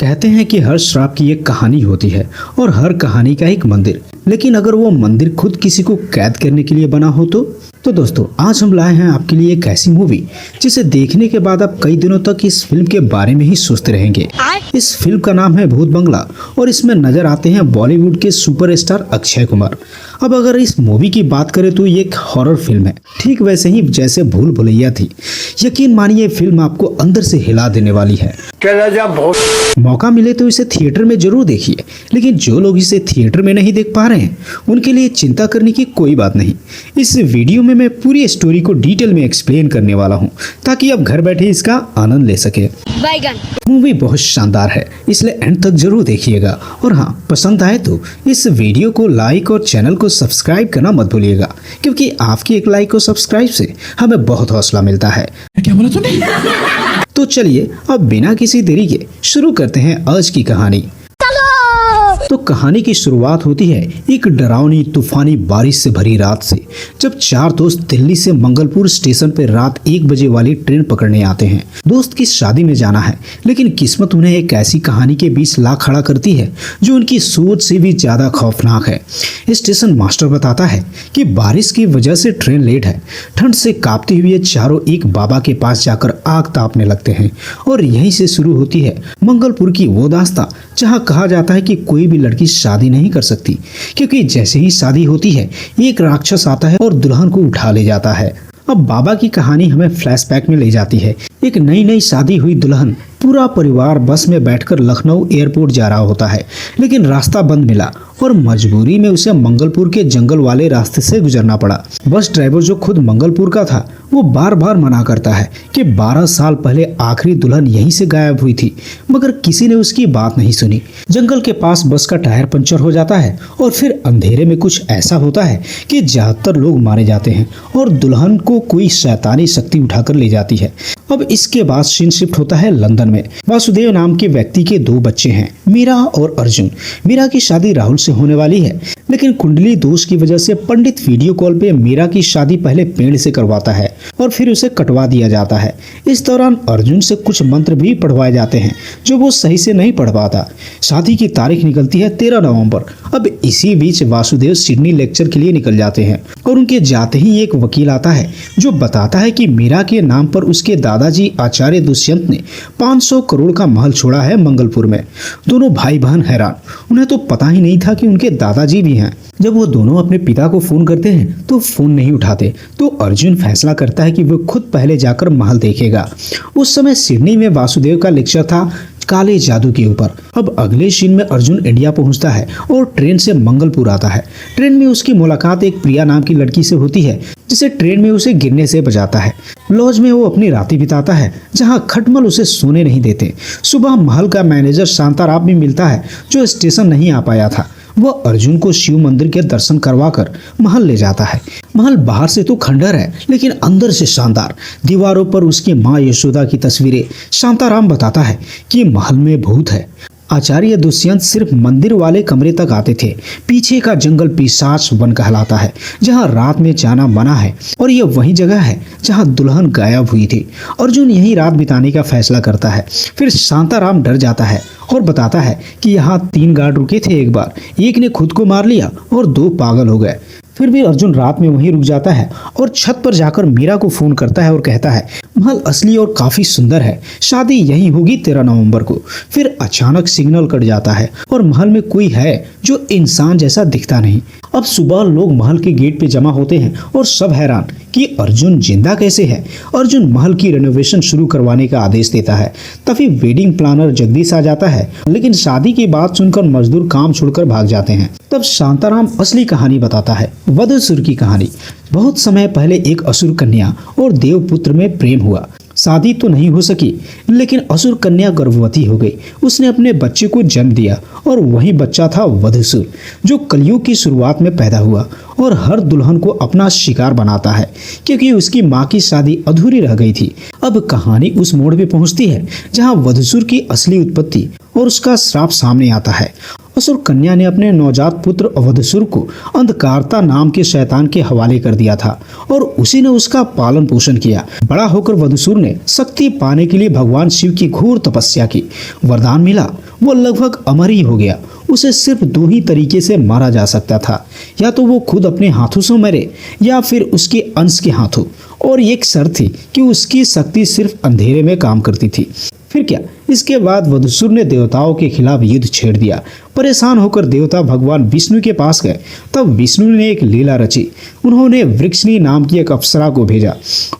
कहते हैं कि हर श्राप की एक कहानी होती है और हर कहानी का एक मंदिर। लेकिन अगर वो मंदिर खुद किसी को कैद करने के लिए बना हो तो दोस्तों आज हम लाए हैं आपके लिए एक ऐसी मूवी जिसे देखने के बाद आप कई दिनों तक इस फिल्म के बारे में ही सोचते रहेंगे। इस फिल्म का नाम है भूत बंगला और इसमें नजर आते हैं बॉलीवुड के सुपरस्टार अक्षय कुमार। अब अगर इस मूवी की बात करें तो ये एक हॉरर फिल्म है, ठीक वैसे ही जैसे भूल भुलैया थी। यकीन मानिए फिल्म आपको अंदर से हिला देने वाली है। मौका मिले तो इसे थिएटर में जरूर देखिए, लेकिन जो लोग इसे थिएटर में नहीं देख पा रहे हैं उनके लिए चिंता करने की कोई बात नहीं। इस वीडियो में मैं पूरी स्टोरी को डिटेल में एक्सप्लेन करने वाला हूं ताकि आप घर बैठे इसका आनंद ले सके। मूवी बहुत शानदार है, इसलिए एंड तक जरूर देखिएगा। और हाँ, पसंद आए तो इस वीडियो को लाइक और चैनल को सब्सक्राइब करना मत भूलिएगा, क्योंकि आपकी एक लाइक और सब्सक्राइब से हमें बहुत हौसला मिलता है। क्या बोला तूने? तो चलिए अब बिना किसी देरी के शुरू करते हैं आज की कहानी। तो कहानी की शुरुआत होती है एक डरावनी तूफानी बारिश से भरी रात से, जब चार दोस्त दिल्ली से मंगलपुर स्टेशन पर रात 1 बजे वाली ट्रेन पकड़ने आते हैं। दोस्त की शादी में जाना है, लेकिन किस्मत उन्हें एक ऐसी कहानी के बीच ला खड़ा करती है जो उनकी सोच से भी ज्यादा खौफनाक है। स्टेशन मास्टर बताता है कि बारिश की वजह से ट्रेन लेट है। ठंड से कांपते हुए चारों एक बाबा के पास जाकर आग तापने लगते हैं और यहीं से शुरू होती है मंगलपुर की वो दास्तां जहाँ कहा जाता है कि कोई भी लड़की शादी नहीं कर सकती, क्योंकि जैसे ही शादी होती है एक राक्षस आता है और दुल्हन को उठा ले जाता है। अब बाबा की कहानी हमें फ्लैशबैक में ले जाती है। एक नई शादी हुई दुल्हन, पूरा परिवार बस में बैठकर लखनऊ एयरपोर्ट जा रहा होता है, लेकिन रास्ता बंद मिला और मजबूरी में उसे मंगलपुर के जंगल वाले रास्ते से गुजरना पड़ा। बस ड्राइवर जो खुद मंगलपुर का था वो बार बार मना करता है कि 12 साल पहले आखिरी दुल्हन यहीं से गायब हुई थी, मगर किसी ने उसकी बात नहीं सुनी। जंगल के पास बस का टायर पंचर हो जाता है और फिर अंधेरे में कुछ ऐसा होता है कि ज्यादातर लोग मारे जाते हैं और दुल्हन को कोई शैतानी शक्ति उठाकर ले जाती है। अब इसके बाद सीन शिफ्ट होता है लंदन में। वासुदेव नाम के व्यक्ति के 2 बच्चे हैं, मीरा और अर्जुन। मीरा की शादी राहुल से होने वाली है, लेकिन कुंडली दोष की वजह से पंडित वीडियो कॉल पे मीरा की शादी पहले पेड़ से करवाता है और फिर उसे कटवा दिया जाता है। इस दौरान अर्जुन से कुछ मंत्र भी पढ़वाए जाते हैं जो वो सही से नहीं पढ़ पाता। शादी की तारीख निकलती है 13 नवंबर। अब इसी बीच वासुदेव सिडनी लेक्चर के लिए निकल जाते हैं और उनके जाते ही एक वकील आता है जो बताता है कि मीरा के नाम पर उसके दादाजी आचार्य दुष्यंत ने 500 करोड़ का महल छोड़ा है मंगलपुर में। दोनों भाई बहन हैरान, उन्हें तो पता ही नहीं था कि उनके दादाजी भी हैं। जब वो दोनों अपने पिता को फोन करते हैं तो फोन नहीं उठाते, तो अर्जुन फैसला करता है कि वो खुद पहले जाकर महल देखेगा। उस समय सिडनी में वासुदेव का लेक्चर था काले जादू के ऊपर। अब अगले सीन में अर्जुन इंडिया पहुंचता है और ट्रेन से मंगलपुर आता है। ट्रेन में उसकी मुलाकात एक प्रिया नाम की लड़की से होती है जिसे ट्रेन में उसे गिरने से बचाता है। लॉज में वो अपनी रातें बिताता है जहां खटमल उसे सोने नहीं देते। सुबह महल का मैनेजर शांताराम भी मिलता है जो स्टेशन नहीं आ पाया था। वह अर्जुन को शिव मंदिर के दर्शन करवाकर महल ले जाता है। महल बाहर से तो खंडर है, लेकिन अंदर से शानदार। दीवारों पर उसकी माँ यशोदा की तस्वीरें। शांताराम बताता है कि महल में भूत है। आचार्य दुष्यंत सिर्फ मंदिर वाले कमरे तक आते थे। पीछे का जंगल पिशाच वन कहलाता है, जहां रात में जाना मना है, और यह वही जगह है जहां दुल्हन गायब हुई थी। अर्जुन यहीं रात बिताने का फैसला करता है। फिर शांताराम डर जाता है और बताता है कि यहाँ 3 गार्ड रुके थे एक बार, एक ने खुद को मार लिया और 2 पागल हो गए। फिर भी अर्जुन रात में वहीं रुक जाता है और छत पर जाकर मीरा को फोन करता है और कहता है महल असली और काफी सुंदर है, शादी यहीं होगी 13 नवंबर को। फिर अचानक सिग्नल कट जाता है और महल में कोई है जो इंसान जैसा दिखता नहीं। अब सुबह लोग महल के गेट पे जमा होते हैं और सब हैरान कि अर्जुन जिंदा कैसे है। अर्जुन महल की रेनोवेशन शुरू करवाने का आदेश देता है। तभी वेडिंग प्लानर जगदीश आ जाता है, लेकिन शादी की बात सुनकर मजदूर काम छोड़कर भाग जाते हैं। तब शांताराम असली कहानी बताता है, वधुसुर की कहानी। बहुत समय पहले एक असुर कन्या और देवपुत्र में प्रेम हुआ। शादी तो नहीं हो सकी, लेकिन असुर कन्या गर्भवती हो गई। उसने अपने बच्चे को जन्म दिया और वही बच्चा था वधुसुर, जो कलयुग की शुरुआत में पैदा हुआ और हर दुल्हन को अपना शिकार बनाता है, क्योंकि उसकी माँ की शादी अधूरी रह गई थी। अब कहानी उस मोड़ पे पहुंचती है जहां वधुसुर की असली उत्पत्ति और उसका श्राप सामने आता है। असुर कन्या ने अपने नवजात पुत्र वधुसुर को अंधकारता नाम के शैतान के हवाले कर दिया था और उसी ने उसका पालन पोषण किया। बड़ा होकर वधुसुर ने शक्ति पाने के लिए भगवान शिव की घोर तपस्या की। वरदान मिला, वो लगभग अमर ही हो गया। उसे सिर्फ दो ही तरीके से मारा जा सकता था, या तो वो खुद अपने हाथों से मरे या फिर उसके अंश के हाथों, और एक शर्त थी कि उसकी शक्ति सिर्फ अंधेरे में काम करती थी। फिर क्या, इसके बाद वधुसुर ने देवताओं के खिलाफ युद्ध छेड़ दिया। परेशान होकर देवता भगवान विष्णु के पास गए। तब विष्णु ने एक लीला रची। उन्होंने वृक्षनी नाम की एक अप्सरा को भेजा।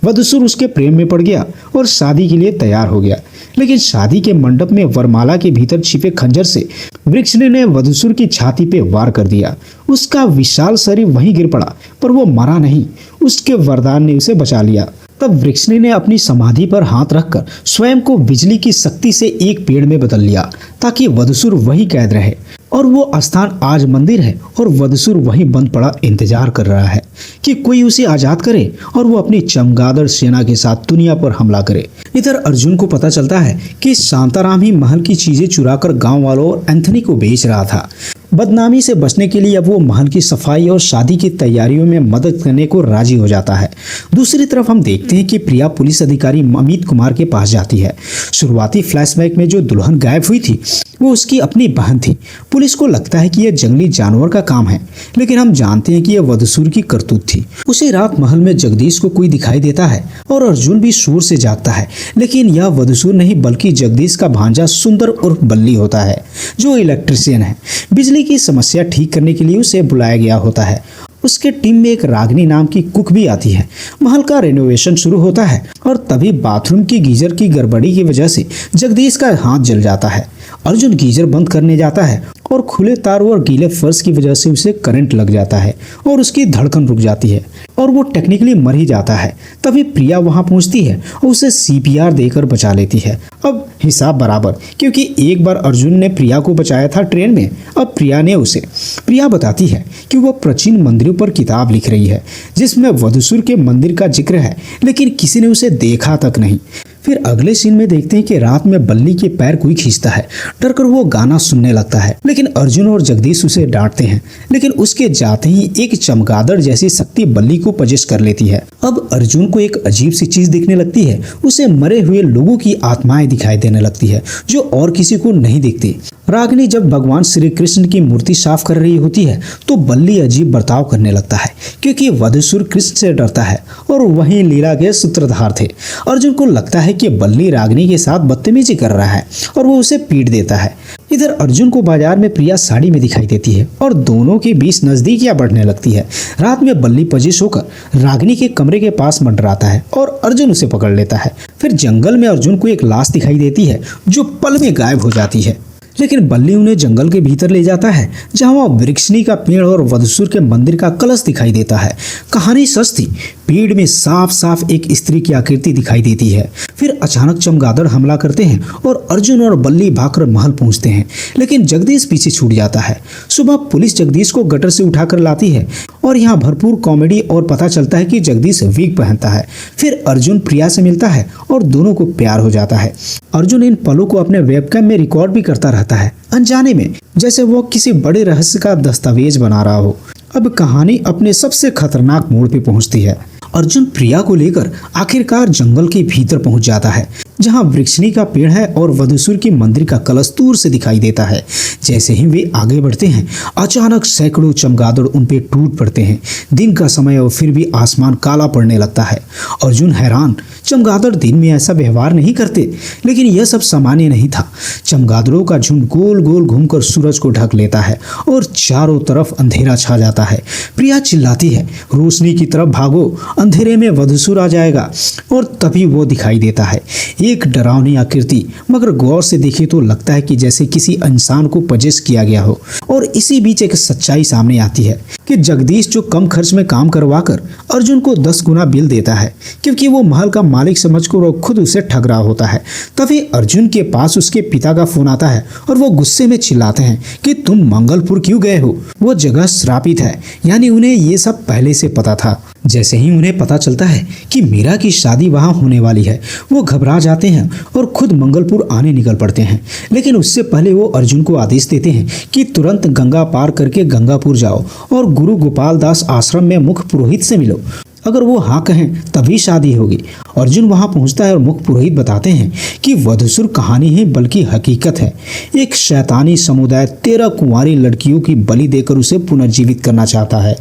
वधुसुर उसके प्रेम में पड़ गया और शादी के लिए तैयार हो गया। लेकिन शादी के मंडप में वरमाला के भीतर छिपे खंजर से वृक्षनी ने वधुसुर की छाती पे वार कर दिया। उसका विशाल शरीर वहीं गिर पड़ा, पर वो मरा नहीं। उसके वरदान ने उसे बचा लिया। तब वृक्षनी ने अपनी समाधि पर हाथ रखकर स्वयं को बिजली की शक्ति से एक पेड़ में बदल लिया, ताकि वधुसुर वहीं कैद रहे। और वो स्थान आज मंदिर है और वधुसुर वहीं बंद पड़ा इंतजार कर रहा है कि कोई उसे आजाद करे और वो अपनी चमगादड़ सेना के साथ दुनिया पर हमला करे। इधर अर्जुन को पता चलता है कि शांताराम ही महल की चीजें चुराकर गांव वालों और एंथनी को बेच रहा था। बदनामी से बचने के लिए अब वो महल की सफाई और शादी की तैयारियों में मदद करने को राजी हो जाता है। दूसरी तरफ हम देखते हैं कि प्रिया पुलिस अधिकारी अमित कुमार के पास जाती है। शुरुआती फ्लैशबैक में जो दुल्हन गायब हुई थी वो उसकी अपनी बहन थी। पुलिस को लगता है कि यह जंगली जानवर का काम है, लेकिन हम जानते हैं कि यह वधुसुर की करतूत थी। उसी रात महल में जगदीश को कोई दिखाई देता है और अर्जुन भी शोर से जागता है, लेकिन यह वधुसुर नहीं बल्कि जगदीश का भांजा सुंदर उर्फ बल्ली होता है, जो इलेक्ट्रिशियन है। बिजली की समस्या ठीक करने के लिए उसे बुलाया गया होता है। उसके टीम में एक रागनी नाम की कुक भी आती है। महल का रेनोवेशन शुरू होता है और तभी बाथरूम की गीजर की गड़बड़ी की वजह से जगदीश का हाथ जल जाता है। अर्जुन गीजर बंद करने जाता है और खुले तारों और गीले फर्श की वजह से उसे करंट लग जाता है और उसकी धड़कन रुक जाती है और वो टेक्निकली मर ही जाता है। तभी प्रिया वहां पहुंचती है और उसे सीपीआर देकर बचा लेती है। अब हिसाब बराबर, क्योंकि एक बार अर्जुन ने प्रिया को बचाया था ट्रेन में, अब प्रिया ने उसे। प्रिया बताती है कि वो प्राचीन मंदिरों पर किताब लिख रही है जिसमें वधुसुर के मंदिर का जिक्र है, लेकिन किसी ने उसे देखा तक नहीं। फिर अगले सीन में देखते हैं कि रात में बल्ली के पैर कोई खींचता है। डरकर वो गाना सुनने लगता है, लेकिन अर्जुन और जगदीश उसे डांटते हैं। लेकिन उसके जाते ही एक चमगादड़ जैसी शक्ति बल्ली को पजेश कर लेती है। अब अर्जुन को एक अजीब सी चीज दिखने लगती है। उसे मरे हुए लोगों की आत्माएं दिखाई देने लगती है जो और किसी को नहीं दिखती। रागिनी जब भगवान श्री कृष्ण की मूर्ति साफ कर रही होती है तो बल्ली अजीब बर्ताव करने लगता है, क्योंकि वधुसुर कृष्ण से डरता है और वही लीला के सूत्रधार थे। अर्जुन को लगता है कि बल्ली रागिनी के साथ बदतमीजी कर रहा है और वो उसे पीट देता है। इधर अर्जुन को बाजार में प्रिया साड़ी में दिखाई देती है और दोनों के बीच नजदीकियां बढ़ने लगती है। रात में बल्ली पजिश होकर रागिनी के कमरे के पास मंडराता है और अर्जुन उसे पकड़ लेता है। फिर जंगल में अर्जुन को एक लाश दिखाई देती है जो पल में गायब हो जाती है, लेकिन बल्ली उन्हें जंगल के भीतर ले जाता है जहां वह वृक्षनी का पेड़ और वधुसुर के मंदिर का कलश दिखाई देता है। कहानी सच थी। पेड़ में साफ साफ एक स्त्री की आकृति दिखाई देती है। फिर अचानक चमगादड़ हमला करते हैं और अर्जुन और बल्ली भागकर महल पहुंचते हैं, लेकिन जगदीश पीछे छूट जाता है। सुबह पुलिस जगदीश को गटर से उठाकर लाती है और यहाँ भरपूर कॉमेडी और पता चलता है कि जगदीश विग पहनता है। फिर अर्जुन प्रिया से मिलता है और दोनों को प्यार हो जाता है। अर्जुन इन पलों को अपने वेबकैम में रिकॉर्ड भी करता रहता है, अनजाने में, जैसे वो किसी बड़े रहस्य का दस्तावेज बना रहा हो। अब कहानी अपने सबसे खतरनाक मोड़ पे पहुंचती है। अर्जुन प्रिया को लेकर आखिरकार जंगल के भीतर पहुंच जाता है जहां वृक्षनी का पेड़ है और वधुसुर के मंदिर का कलश दूर से दिखाई देता है। जैसे ही वे आगे बढ़ते हैं अचानक सैकड़ों चमगादड़ उन पे टूट पड़ते हैं। दिन का समय और फिर भी आसमान काला पड़ने लगता है। अर्जुन हैरान, चमगादड़ दिन में ऐसा व्यवहार नहीं करते, लेकिन यह सब सामान्य नहीं था। चमगादड़ों का झुंड गोल गोल घूमकर सूरज को ढक लेता है और चारों तरफ अंधेरा छा जाता है। प्रिया चिल्लाती है, रोशनी की तरफ भागो, अंधेरे में वधुसुर आ जाएगा। और तभी वो दिखाई देता है, एक डरावनी आकृति, मगर गौर से देखे तो लगता है कि जैसे किसी इंसान को पजेश किया गया हो। और इसी बीच एक सच्चाई सामने आती है कि जगदीश जो कम खर्च में काम करवाकर अर्जुन को 10 गुना बिल देता है, क्योंकि वो महल का मालिक समझकर खुद उसे ठग रहा होता है। तभी अर्जुन के पास उसके पिता का फोन आता है और वो गुस्से में चिल्लाते हैं कि तुम मंगलपुर क्यों गए हो, वो जगह श्रापित है। यानी उन्हें ये सब पहले से पता था। जैसे ही उन्हें पता चलता है कि मीरा की शादी वहां होने वाली है, वो घबरा जाते जाते हैं और खुद मंगलपुर आने निकल पड़ते हैं। लेकिन उससे पहले वो अर्जुन को आदेश देते हैं कि तुरंत गंगा पार करके गंगापुर जाओ और गुरु गोपाल दास आश्रम में मुख्य पुरोहित से मिलो। अगर वो हाँ कहें तभी शादी होगी। अर्जुन वहां पहुंचता है और मुख्य पुरोहित बताते हैं कि वधूसुर कहानी है बल्कि हकीकत है। एक शैतानी समुदाय 13 कुंवारी लड़कियों की बलि देकर उसे पुनर्जीवित करना चाहता है।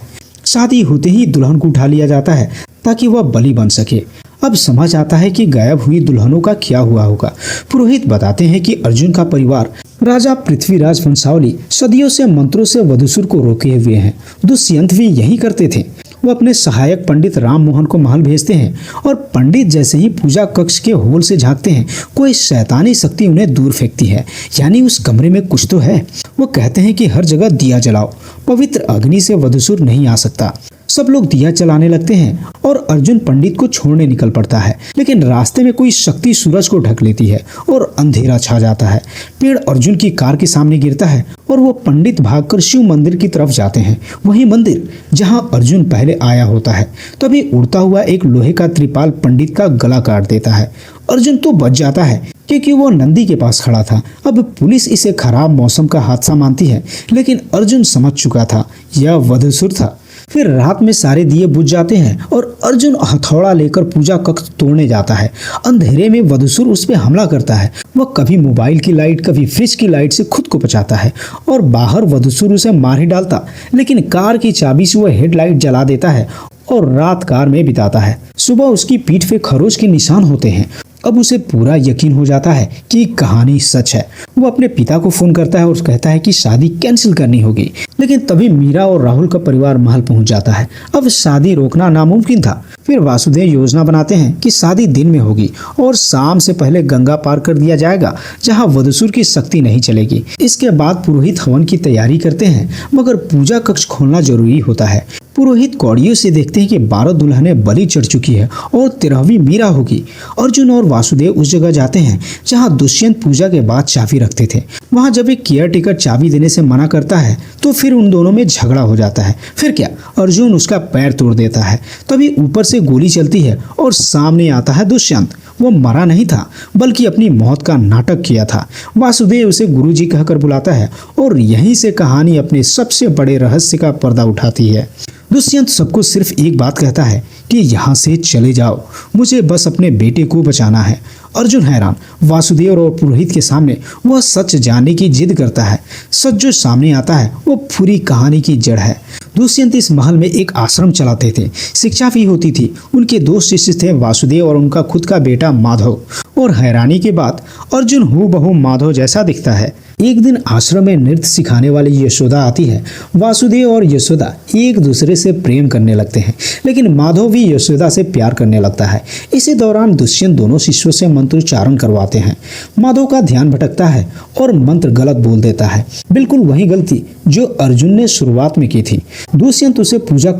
शादी होते ही दुल्हन को उठा लिया जाता है ताकि वह बलि बन सके। अब समझ आता है कि गायब हुई दुल्हनों का क्या हुआ होगा। पुरोहित बताते हैं कि अर्जुन का परिवार राजा पृथ्वीराज वंशावली सदियों से मंत्रों से वधूसुर को रोके हुए हैं। दुष्यंत भी यही करते थे। वो अपने सहायक पंडित राम मोहन को महल भेजते हैं और पंडित जैसे ही पूजा कक्ष के होल से झांकते हैं कोई शैतानी शक्ति उन्हें दूर फेंकती है, यानी उस कमरे में कुछ तो है। वो कहते हैं कि हर जगह दिया जलाओ, पवित्र अग्नि से वधूसुर नहीं आ सकता। सब लोग दिया जलाने लगते हैं और अर्जुन पंडित को छोड़ने निकल पड़ता है, लेकिन रास्ते में कोई शक्ति सूरज को ढक लेती है और अंधेरा छा जाता है। पेड़ अर्जुन की कार के सामने गिरता है और वो पंडित भागकर शिव मंदिर की तरफ जाते हैं, वही मंदिर जहां अर्जुन पहले आया होता है। तभी उड़ता हुआ एक लोहे का त्रिपाल पंडित का गला काट देता है। अर्जुन तो बच जाता है क्योंकि वो नंदी के पास खड़ा था। अब पुलिस इसे खराब मौसम का हादसा मानती है, लेकिन अर्जुन समझ चुका था यह वधूसुर था। फिर रात में सारे दिए बुझ जाते हैं और अर्जुन हथौड़ा लेकर पूजा कक्ष तोड़ने जाता है। अंधेरे में वधूसुर उस पर हमला करता है। वह कभी मोबाइल की लाइट कभी फ्रिज की लाइट से खुद को बचाता है और बाहर वधूसुर उसे मार ही डालता, लेकिन कार की चाबी से वह हेडलाइट जला देता है और रात कार में बिताता है। सुबह उसकी पीठ पे खरोच के निशान होते हैं। अब उसे पूरा यकीन हो जाता है कि कहानी सच है। वो अपने पिता को फोन करता है और कहता है कि शादी कैंसिल करनी होगी, लेकिन तभी मीरा और राहुल का परिवार महल पहुंच जाता है। अब शादी रोकना नामुमकिन था। फिर वासुदेव योजना बनाते हैं कि शादी दिन में होगी और शाम से पहले गंगा पार कर दिया जाएगा जहां वधूसुर की शक्ति नहीं चलेगी। इसके बाद पुरोहित हवन की तैयारी करते हैं, मगर पूजा कक्ष खोलना जरूरी होता है। पुरोहित कौड़ियों से देखते हैं कि 12 दुल्हनें बलि चढ़ चुकी है और 13वीं मीरा होगी। अर्जुन और वासुदेव उस जगह जाते हैं जहां दुष्यंत पूजा के बाद चाबी रखते थे। वहां जब एक केयर टेकर चाबी देने से मना करता है तो फिर उन दोनों में झगड़ा हो जाता है। फिर क्या, अर्जुन उसका पैर तोड़ देता है। तभी ऊपर से गोली चलती है और सामने आता है दुष्यंत। वो मरा नहीं था बल्कि अपनी मौत का नाटक किया था। वासुदेव उसे गुरुजी कहकर बुलाता है और यहीं से कहानी अपने सबसे बड़े रहस्य का पर्दा उठाती है। दुष्यंत सबको सिर्फ एक बात कहता है कि यहाँ से चले जाओ, मुझे बस अपने बेटे को बचाना है। अर्जुन हैरान। वासुदेव और पुरोहित के सामने वह सच जानने की जिद करता है। सच जो सामने आता है वो पूरी कहानी की जड़ है। दुष्यंत इस महल में एक आश्रम चलाते थे, शिक्षा भी होती थी। उनके 2 शिष्य थे, वासुदेव और उनका खुद का बेटा माधव। और हैरानी की बात, अर्जुन हूबहू माधव जैसा दिखता है। एक दिन आश्रम में नृत्य सिखाने वाली यशोदा आती है। वासुदेव और यशोदा एक दूसरे से प्रेम करने लगते हैं, लेकिन माधव भी यशोदा से प्यार करने लगता है। इसी दौरान दुष्यंत दोनों शिष्यों से मंत्रोच्चारण करवाते हैं। माधव का ध्यान भटकता है और मंत्र गलत बोल देता है, बिल्कुल वही गलती जो अर्जुन ने शुरुआत में की थी। दुष्यंत उसे पूजा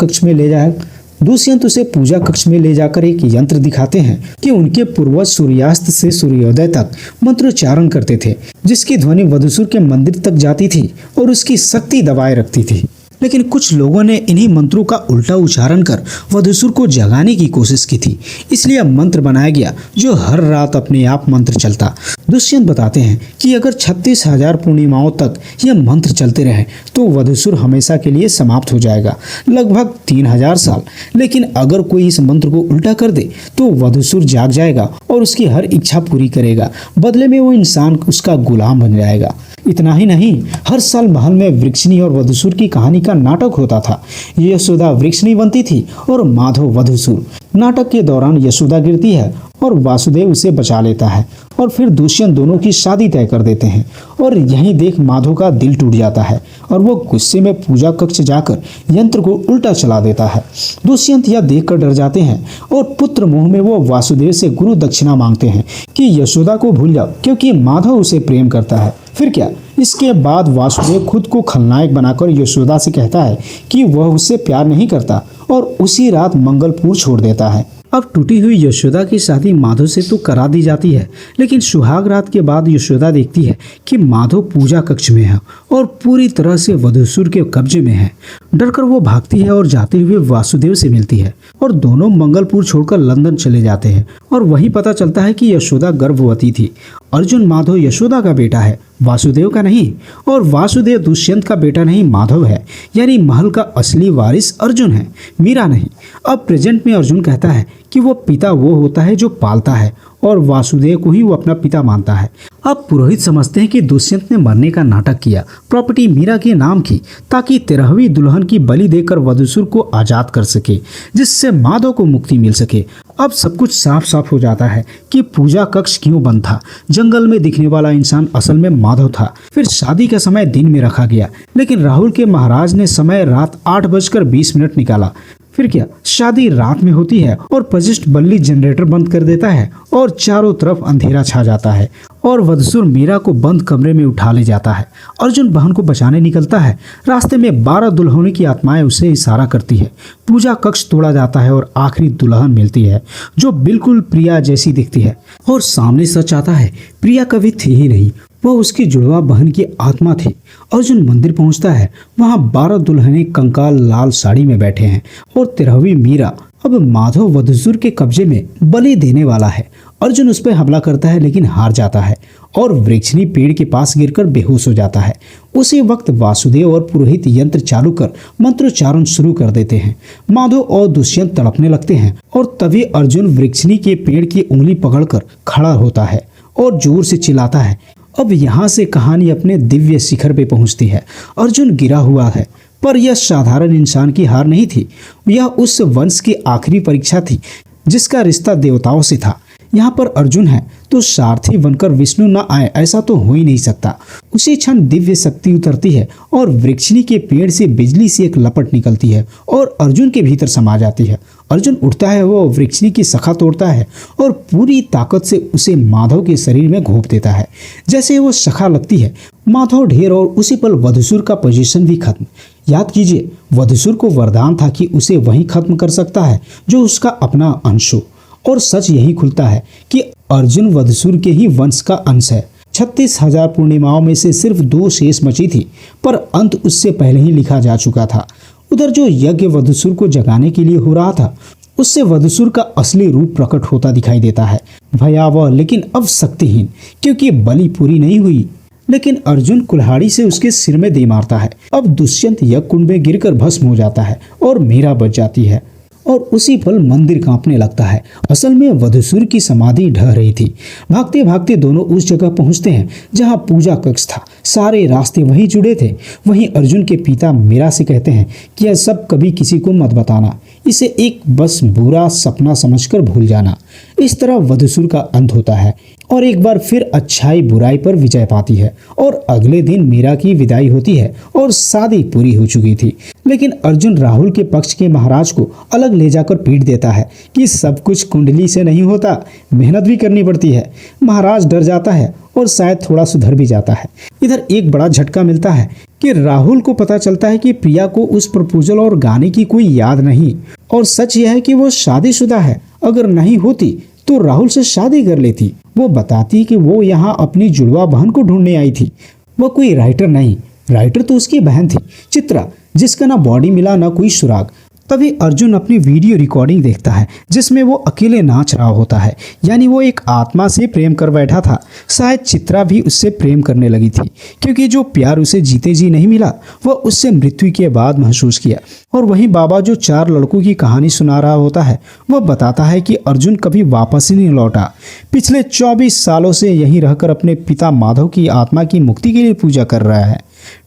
कक्ष में ले जाकर एक यंत्र दिखाते हैं कि उनके पूर्वज सूर्यास्त से सूर्योदय तक मंत्रोच्चारण करते थे, जिसकी ध्वनि वधूसुर के मंदिर तक जाती थी और उसकी शक्ति दबाए रखती थी। लेकिन कुछ लोगों ने इन्हीं मंत्रों का उल्टा उच्चारण कर वधूसुर को जगाने की कोशिश की थी, इसलिए मंत्र बनाया गया जो हर रात अपने आप मंत्र चलता। दुष्यंत बताते हैं कि अगर 36,000 पूर्णिमाओं तक यह मंत्र चलते रहे तो वधूसुर हमेशा के लिए समाप्त हो जाएगा, लगभग 3,000 साल। लेकिन अगर कोई इस मंत्र को उल्टा कर दे तो वधूसुर जाग जाएगा और उसकी हर इच्छा पूरी करेगा। बदले में वो इंसान उसका गुलाम बन जाएगा। इतना ही नहीं, हर साल महल में वृक्षिणी और वधूसुर की कहानी का नाटक होता था। यशोदा वृक्षिणी बनती थी और माधव वधूसुर। नाटक के दौरान यशोदा गिरती है और वासुदेव उसे बचा लेता है और फिर दुष्यंत दोनों की शादी तय कर देते हैं। और यहीं देख माधव का दिल टूट जाता है और वो गुस्से में पूजा कक्ष जाकर यंत्र को उल्टा चला देता है। दुष्यंत यह देखकर डर जाते हैं और पुत्र मोह में वो वासुदेव से गुरु दक्षिणा मांगते हैं कि यशोदा को भूल जाओ, क्योंकि माधव उसे प्रेम करता है। फिर क्या, इसके बाद वासुदेव खुद को खलनायक बनाकर यशोदा से कहता है कि वह उससे प्यार नहीं करता और उसी रात मंगलपुर छोड़ देता है। अब टूटी हुई यशोदा की शादी माधव से तो करा दी जाती है, लेकिन सुहाग रात के बाद यशोदा देखती है कि माधव पूजा कक्ष में है और पूरी तरह से वधूसुर के कब्जे में है। डरकर वो भागती है और जाते हुए वासुदेव से मिलती है और दोनों मंगलपुर छोड़कर लंदन चले जाते हैं और वहीं पता चलता है कि यशोदा गर्भवती थी। अर्जुन माधव यशोदा का बेटा है, वासुदेव का नहीं, और वासुदेव दुष्यंत का बेटा नहीं, माधव है। यानी महल का असली वारिस अर्जुन है, मीरा नहीं। अब प्रेजेंट में अर्जुन कहता है कि वो पिता वो होता है जो पालता है और वासुदेव को ही वो अपना पिता मानता है। अब पुरोहित समझते हैं कि दुष्यंत ने मरने का नाटक किया, प्रॉपर्टी मीरा के नाम की, ताकि 13वीं दुल्हन की बलि देकर वधूसुर को आजाद कर सके, जिससे माधव को मुक्ति मिल सके। अब सब कुछ साफ साफ हो जाता है कि पूजा कक्ष क्यों बंद था। जंगल में दिखने वाला इंसान असल में माधव था। फिर शादी का समय दिन में रखा गया, लेकिन राहुल के महाराज ने समय रात 8:20 निकाला। फिर क्या, शादी रात में होती है और वशिष्ठ बल्ली जनरेटर बंद कर देता है और चारों तरफ अंधेरा छा जाता है और वधूसुर मीरा को बंद कमरे में उठा ले जाता है। अर्जुन बहन को बचाने निकलता है। रास्ते में 12 दुल्हनों की आत्माएं उसे इशारा करती है। पूजा कक्ष तोड़ा जाता है और आखिरी दुल्हन मिलती है जो बिल्कुल प्रिया जैसी दिखती है और सामने सच आता है, प्रिया कभी थी ही नहीं, वह उसकी जुड़वा बहन की आत्मा थी। अर्जुन मंदिर पहुंचता है, वहां 12 दुल्हनें कंकाल लाल साड़ी में बैठे हैं और 13वीं मीरा अब माधव वधूसुर के कब्जे में बलि देने वाला है। अर्जुन उस पर हमला करता है लेकिन हार जाता है और वृक्षनी पेड़ के पास गिरकर बेहोश हो जाता है। उसी वक्त वासुदेव और पुरोहित यंत्र चालू कर मंत्रोच्चारण शुरू कर देते हैं। माधव और दुष्यंत तड़पने लगते हैं और तभी अर्जुन वृक्षनी के पेड़ की उंगली पकड़कर खड़ा होता है और जोर से चिल्लाता है। अब यहाँ से कहानी अपने दिव्य शिखर पे पहुँचती है। अर्जुन गिरा हुआ है, पर यह साधारण इंसान की हार नहीं थी। यह उस वंश की आखिरी परीक्षा थी जिसका रिश्ता देवताओं से था। यहाँ पर अर्जुन है तो सारथी बनकर विष्णु न आए, ऐसा तो हो ही नहीं सकता। उसी क्षण दिव्य शक्ति उतरती है और वृक्षनी के पेड़ से बिजली से एक लपट निकलती है और अर्जुन के भीतर समा जाती है। अर्जुन उठता है, वो वृक्षनी की शाखा तोड़ता है और पूरी ताकत से उसे माधव के शरीर में घोंप देता है। जैसे वो शाखा लगती है, माधव ढेर और उसी पल वधूसुर का पोजीशन भी खत्म। याद कीजिए, वधूसुर को वरदान था कि उसे वही खत्म कर सकता है जो उसका अपना अंश हो, और सच यही खुलता है कि अर्जुन वधूसुर के ही वंश का अंश है। 36,000 पूर्णिमाओं में से सिर्फ 2 शेष बची थी, पर अंत उससे पहले ही लिखा जा चुका था। उधर जो यज्ञ वधूसुर को जगाने के लिए हो रहा था, उससे वधूसुर का असली रूप प्रकट होता दिखाई देता है, भयावह लेकिन अब शक्तिहीन, क्योंकि बलि पूरी नहीं हुई। लेकिन अर्जुन कुल्हाड़ी से उसके सिर में दे मारता है। अब दुष्यंत यज्ञ कुंड में गिरकर भस्म हो जाता है और मीरा बच जाती है और उसी पल मंदिर कांपने लगता है। असल में वधूसुर की समाधि ढह रही थी। भागते भागते दोनों उस जगह पहुंचते हैं जहां पूजा कक्ष था। सारे रास्ते वहीं जुड़े थे। वहीं अर्जुन के पिता मीरा से कहते हैं कि यह सब कभी किसी को मत बताना, इसे एक बस बुरा सपना समझकर भूल जाना। इस तरह वधूसुर का अंत होता है और एक बार फिर अच्छाई बुराई पर विजय पाती है और अगले दिन मीरा की विदाई होती है और शादी पूरी हो चुकी थी। लेकिन अर्जुन राहुल के पक्ष के महाराज को अलग ले जाकर पीट देता है कि सब कुछ कुंडली से नहीं होता, मेहनत भी करनी पड़ती है। महाराज डर जाता है और शायद थोड़ा सुधर भी जाता है। इधर एक बड़ा झटका मिलता है कि राहुल को पता चलता है कि प्रिया को उस प्रपोजल और गाने की कोई याद नहीं, और सच यह है कि वो शादीशुदा है। अगर नहीं होती तो राहुल से शादी कर लेती। वो बताती कि वो यहाँ अपनी जुड़वा बहन को ढूंढने आई थी। वो कोई राइटर नहीं, राइटर तो उसकी बहन थी चित्रा, जिसका ना बॉडी मिला ना कोई सुराग। तभी अर्जुन अपनी वीडियो रिकॉर्डिंग देखता है जिसमें वो अकेले नाच रहा होता है। यानी वो एक आत्मा से प्रेम कर बैठा था। शायद चित्रा भी उससे प्रेम करने लगी थी, क्योंकि जो प्यार उसे जीते जी नहीं मिला वह उससे मृत्यु के बाद महसूस किया। और वहीं बाबा जो 4 लड़कों की कहानी सुना रहा होता है, वह बताता है कि अर्जुन कभी वापस ही नहीं लौटा। पिछले 24 सालों से यहीं रहकर अपने पिता माधव की आत्मा की मुक्ति के लिए पूजा कर रहा है।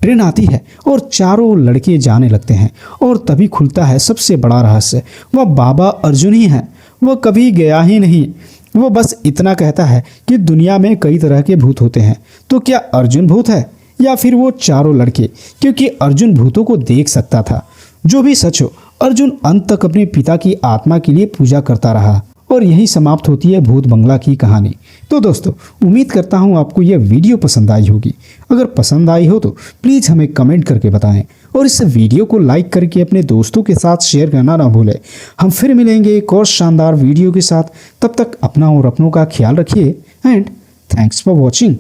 ट्रेन आती है और चारों लड़के जाने लगते हैं और तभी खुलता है सबसे बड़ा रहस्य। वह बाबा अर्जुन ही है। वह कभी गया ही नहीं। वो बस इतना कहता है कि दुनिया में कई तरह के भूत होते हैं। तो क्या अर्जुन भूत है या फिर वो चारों लड़के? क्योंकि अर्जुन भूतों को देख सकता था। जो भी सच हो, अर्जुन अंत तक अपने पिता की आत्मा के लिए पूजा करता रहा और यही समाप्त होती है भूत बंगला की कहानी। तो दोस्तों, उम्मीद करता हूँ आपको यह वीडियो पसंद आई होगी। अगर पसंद आई हो तो प्लीज़ हमें कमेंट करके बताएं और इस वीडियो को लाइक करके अपने दोस्तों के साथ शेयर करना ना भूलें। हम फिर मिलेंगे एक और शानदार वीडियो के साथ। तब तक अपना और अपनों का ख्याल रखिए एंड थैंक्स फॉर वॉचिंग।